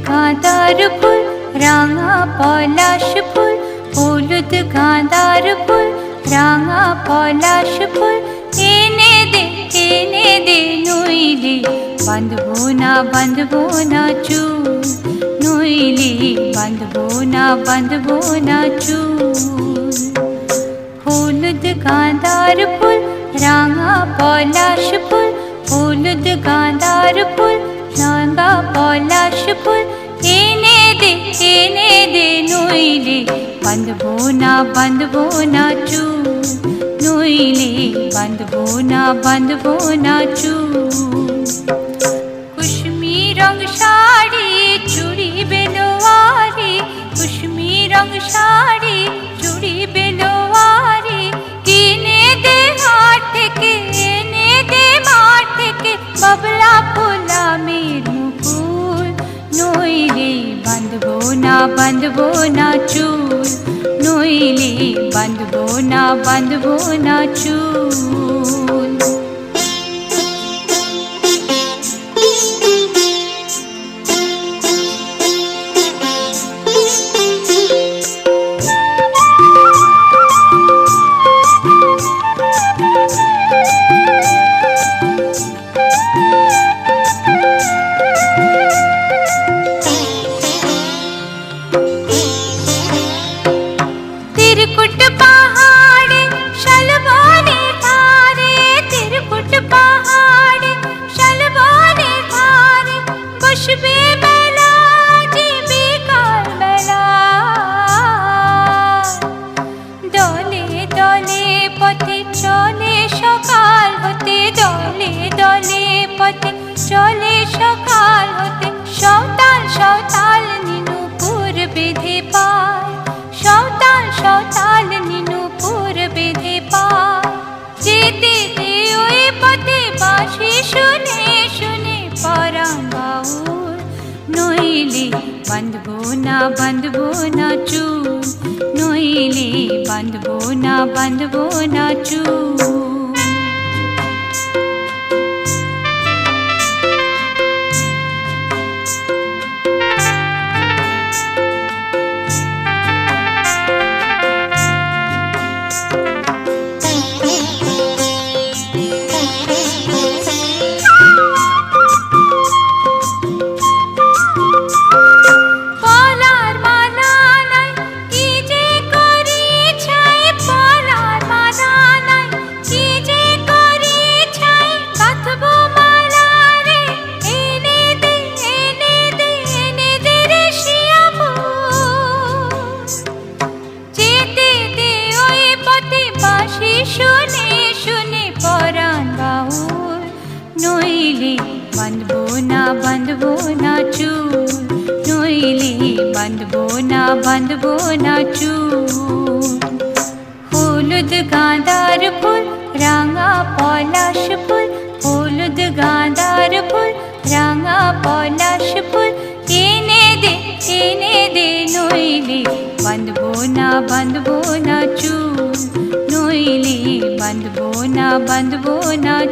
গাঁদার ফুল রাঙা পলাশ ফুল, হলুদ গাঁদার ফুল রাঙা পলাশ ফুল, এনে দে নইলে বাঁধবো না চুল, নইলে বাঁধবো না চুল। হলুদ গাঁদার ফুল রাঙা পলাশ ফুল, হলুদ গাঁদার ফুল রাঙা পলাশ ফুল, এনে দে নইলে বাঁধবো না চুল, নইলে বাঁধবো না চুল। কুসুমি রং শাড়ি চুড়ি বেলোয়ারি, কুসুমি রং শাড়ি চুড়ি বেলোয়ারি, কিনে দে হাট থেকে এনে দে মাঠ থেকে, বাবলা ফুলা মের মুকুল, নইলে বাঁধবো না চুল, নইলে বাঁধবো না চুল। तिरकुट पहाड़े शलबोने धारे, तिरकुट पहाड़े शलबोने धारे, बसबे बेला जिबे काल बेला, दले दले पथे चले सकाल होते, दले दले पथे चले सकाल होते, सौताल सौताल नीनुपुर बेधे पाय, सौताल सौताल नीनुपुर बेधे पाय, जेते दे ओई पथे बाँशी शुने शुने पराण बाउल, नइले बाँधबो ना चुल, नइले बाँधबो ना चुल। नइले बाँधबो ना चुल, नइले बाँधबो ना चुल। हलुद गाँदार फुल राঙা पलाश फुल, हलुद गाँदार फुल राঙা पलाश फुल, एने दे नइले बाँधबो ना चुल, नइले बाँधबो ना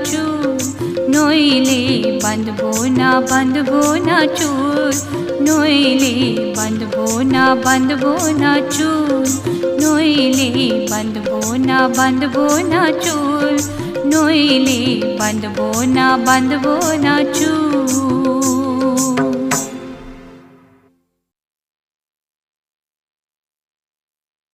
चुल, नइले बाँधबो ना चुल, नइले बाँधबो ना चुल, नइले बाँधबो ना चुल, नइले बाँधबो ना चुल।